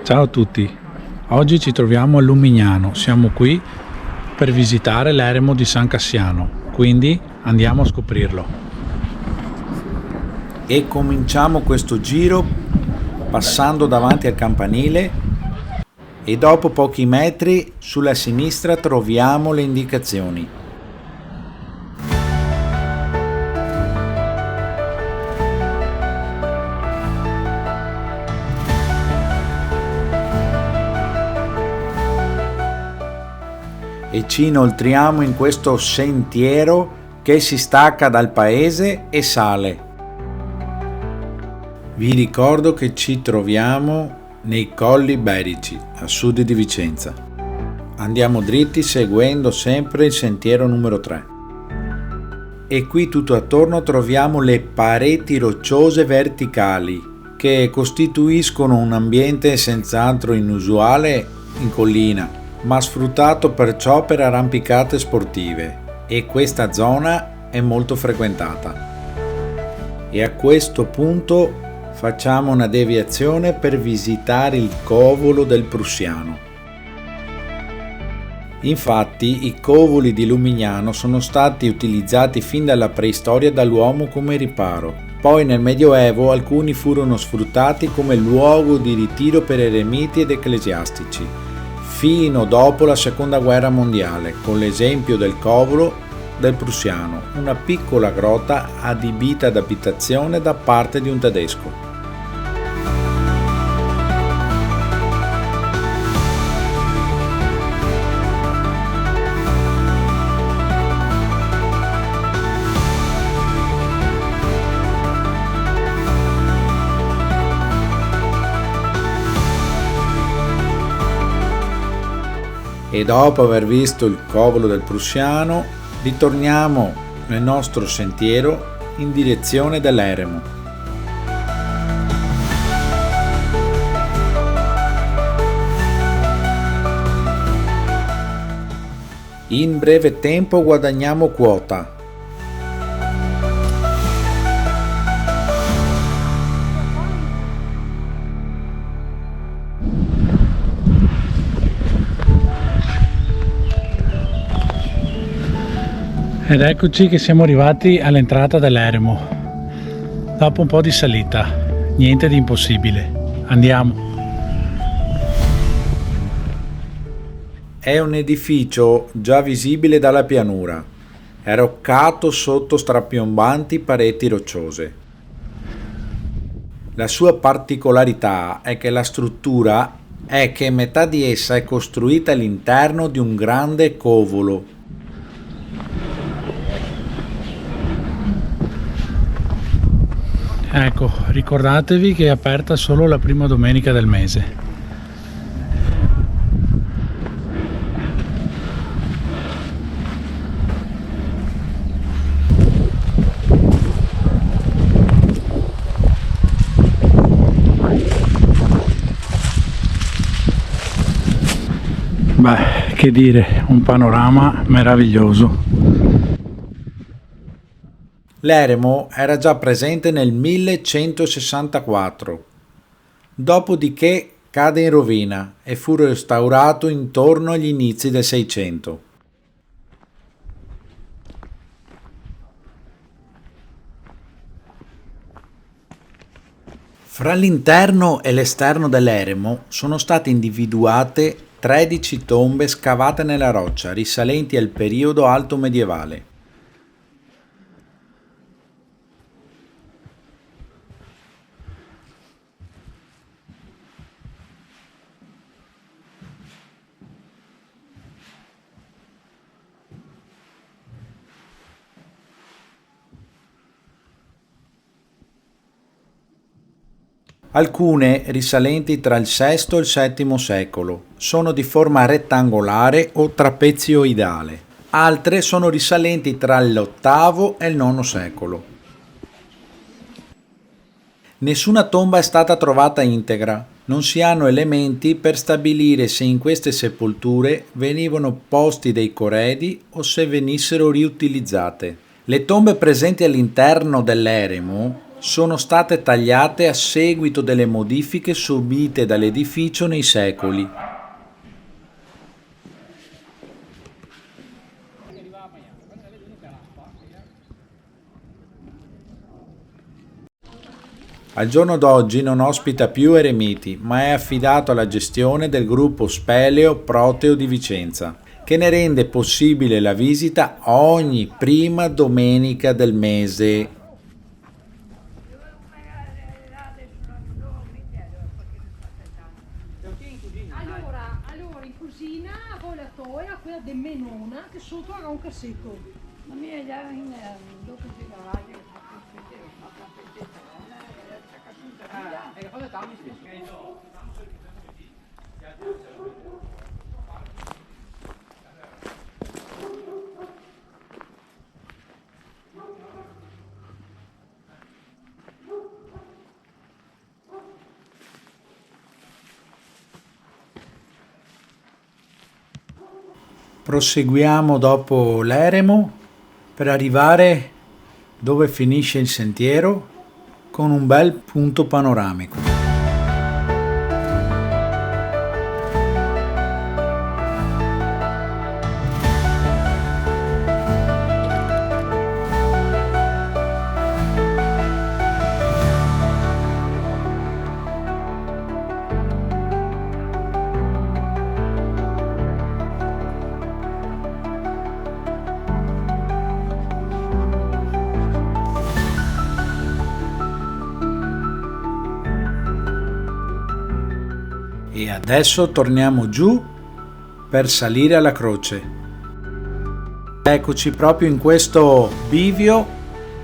Ciao a tutti, oggi ci troviamo a Lumignano, siamo qui per visitare l'eremo di San Cassiano, quindi andiamo a scoprirlo. E cominciamo questo giro passando davanti al campanile e dopo pochi metri sulla sinistra troviamo le indicazioni. E ci inoltriamo in questo sentiero che si stacca dal paese e sale. Vi ricordo che ci troviamo nei Colli Berici, a sud di Vicenza. Andiamo dritti seguendo sempre il sentiero numero 3. E qui tutto attorno troviamo le pareti rocciose verticali che costituiscono un ambiente senz'altro inusuale in collina, ma sfruttato perciò per arrampicate sportive, e questa zona è molto frequentata. E a questo punto facciamo una deviazione per visitare il covolo del Prussiano. Infatti i covoli di Lumignano sono stati utilizzati fin dalla preistoria dall'uomo come riparo. Poi nel Medioevo alcuni furono sfruttati come luogo di ritiro per eremiti ed ecclesiastici, fino dopo la Seconda Guerra Mondiale, con l'esempio del covolo del Prussiano, una piccola grotta adibita ad abitazione da parte di un tedesco. E dopo aver visto il covolo del Prussiano, ritorniamo nel nostro sentiero in direzione dell'eremo. In breve tempo guadagniamo quota. Ed eccoci che siamo arrivati all'entrata dell'eremo. Dopo un po' di salita, niente di impossibile. Andiamo. È un edificio già visibile dalla pianura, è roccato sotto strapiombanti pareti rocciose. La sua particolarità è che la struttura è che metà di essa è costruita all'interno di un grande covolo. Ecco, ricordatevi che è aperta solo la prima domenica del mese. Beh, che dire, un panorama meraviglioso. L'eremo era già presente nel 1164, dopodiché cade in rovina e fu restaurato intorno agli inizi del Seicento. Fra l'interno e l'esterno dell'eremo sono state individuate 13 tombe scavate nella roccia risalenti al periodo alto medievale. Alcune risalenti tra il VI e il VII secolo, sono di forma rettangolare o trapezioidale. Altre sono risalenti tra l'VIII e il IX secolo. Nessuna tomba è stata trovata integra. Non si hanno elementi per stabilire se in queste sepolture venivano posti dei corredi o se venissero riutilizzate. Le tombe presenti all'interno dell'eremo sono state tagliate a seguito delle modifiche subite dall'edificio nei secoli. Al giorno d'oggi non ospita più eremiti, ma è affidato alla gestione del gruppo Speleo Proteo di Vicenza, che ne rende possibile la visita ogni prima domenica del mese. Allora in cucina con la toia, quella di menona, che sotto ha un cassetto. La mia già in dopo di garage. Proseguiamo dopo l'eremo per arrivare dove finisce il sentiero con un bel punto panoramico. E adesso torniamo giù per salire alla croce. Eccoci proprio in questo bivio,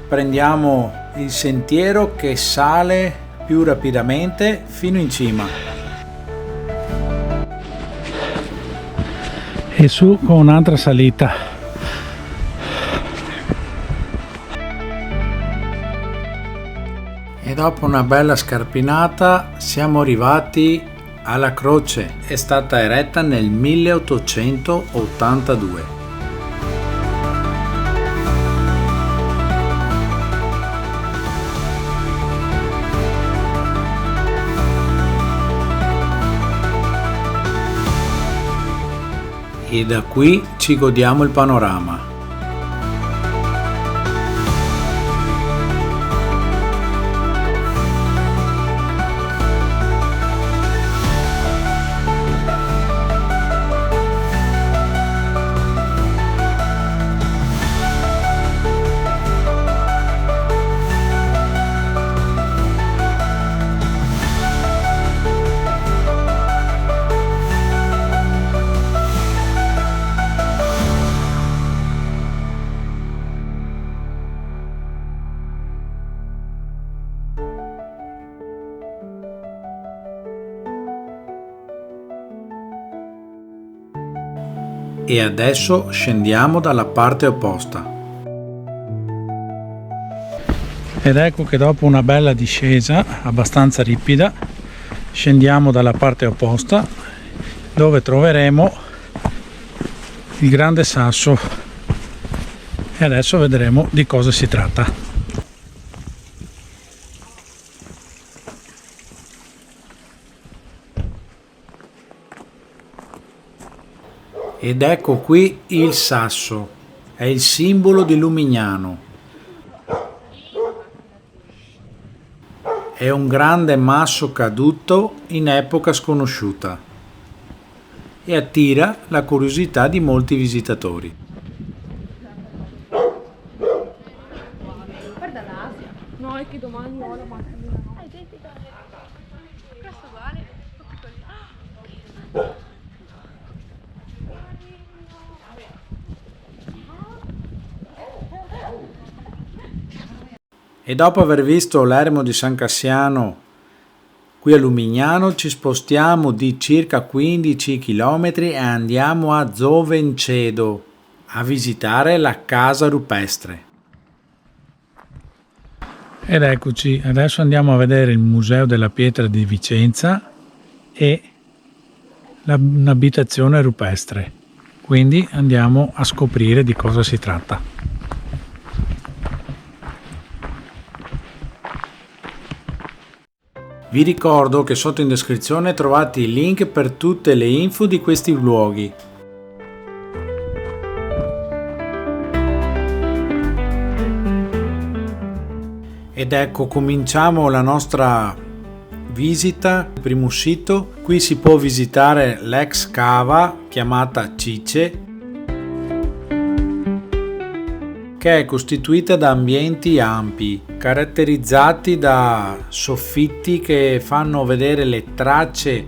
prendiamo il sentiero che sale più rapidamente fino in cima. E su con un'altra salita. E dopo una bella scarpinata siamo arrivati alla croce. È stata eretta nel 1882. E da qui ci godiamo il panorama. E adesso scendiamo dalla parte opposta. Ed ecco che dopo una bella discesa abbastanza ripida scendiamo dalla parte opposta, dove troveremo il grande sasso, e adesso vedremo di cosa si tratta. Ed ecco qui il sasso, è il simbolo di Lumignano. È un grande masso caduto in epoca sconosciuta e attira la curiosità di molti visitatori. Guarda l'Asia. No, è che domani ho la macchina. È identica. Questo uguale. E dopo aver visto l'eremo di San Cassiano qui a Lumignano ci spostiamo di circa 15 km e andiamo a Zovencedo a visitare la casa rupestre. Ed eccoci, adesso andiamo a vedere il Museo della Pietra di Vicenza e un'abitazione rupestre. Quindi andiamo a scoprire di cosa si tratta. Vi ricordo che sotto in descrizione trovate i link per tutte le info di questi luoghi. Ed ecco, cominciamo la nostra visita. Il primo sito, qui si può visitare l'ex cava chiamata Cice, che è costituita da ambienti ampi, caratterizzati da soffitti che fanno vedere le tracce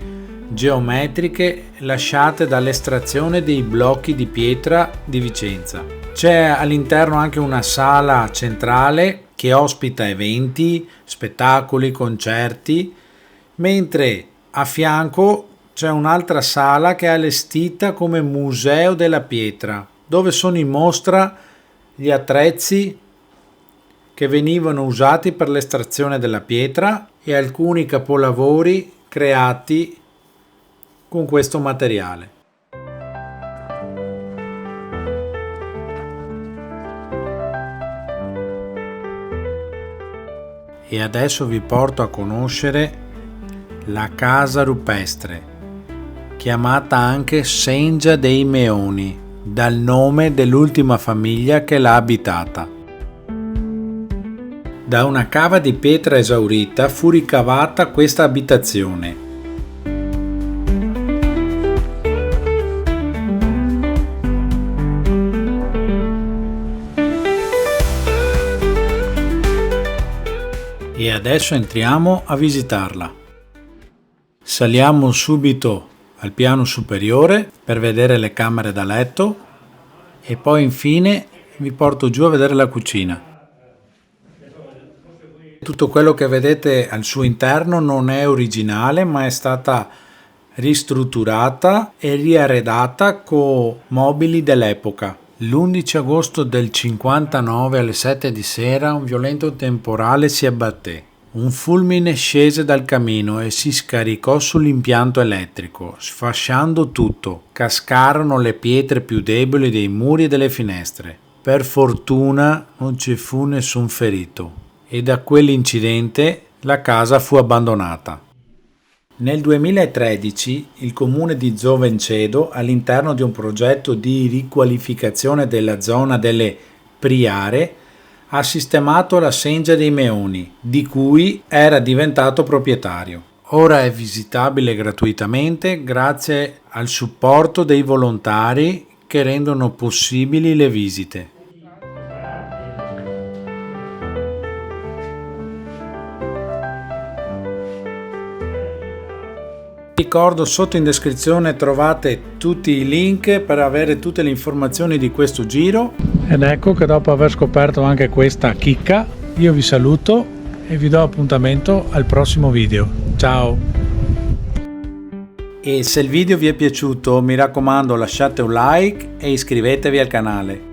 geometriche lasciate dall'estrazione dei blocchi di pietra di Vicenza. C'è all'interno anche una sala centrale che ospita eventi, spettacoli, concerti, mentre a fianco c'è un'altra sala che è allestita come museo della pietra, dove sono in mostra gli attrezzi che venivano usati per l'estrazione della pietra e alcuni capolavori creati con questo materiale. E adesso vi porto a conoscere la casa rupestre, chiamata anche Sengia dei Meoni, dal nome dell'ultima famiglia che l'ha abitata. Da una cava di pietra esaurita fu ricavata questa abitazione. E adesso entriamo a visitarla. Saliamo subito al piano superiore per vedere le camere da letto e poi infine vi porto giù a vedere la cucina. Tutto quello che vedete al suo interno non è originale, ma è stata ristrutturata e riarredata con mobili dell'epoca. L'11 agosto del 59 alle 7 di sera un violento temporale si abbatté. Un fulmine scese dal camino e si scaricò sull'impianto elettrico, sfasciando tutto. Cascarono le pietre più deboli dei muri e delle finestre. Per fortuna non ci fu nessun ferito e da quell'incidente la casa fu abbandonata. Nel 2013 il comune di Zovencedo, all'interno di un progetto di riqualificazione della zona delle Priare, ha sistemato la Sengia dei Meoni, di cui era diventato proprietario. Ora è visitabile gratuitamente grazie al supporto dei volontari che rendono possibili le visite. Ricordo, sotto in descrizione trovate tutti i link per avere tutte le informazioni di questo giro. Ed ecco che dopo aver scoperto anche questa chicca, io vi saluto e vi do appuntamento al prossimo video. Ciao! E se il video vi è piaciuto, mi raccomando, lasciate un like e iscrivetevi al canale.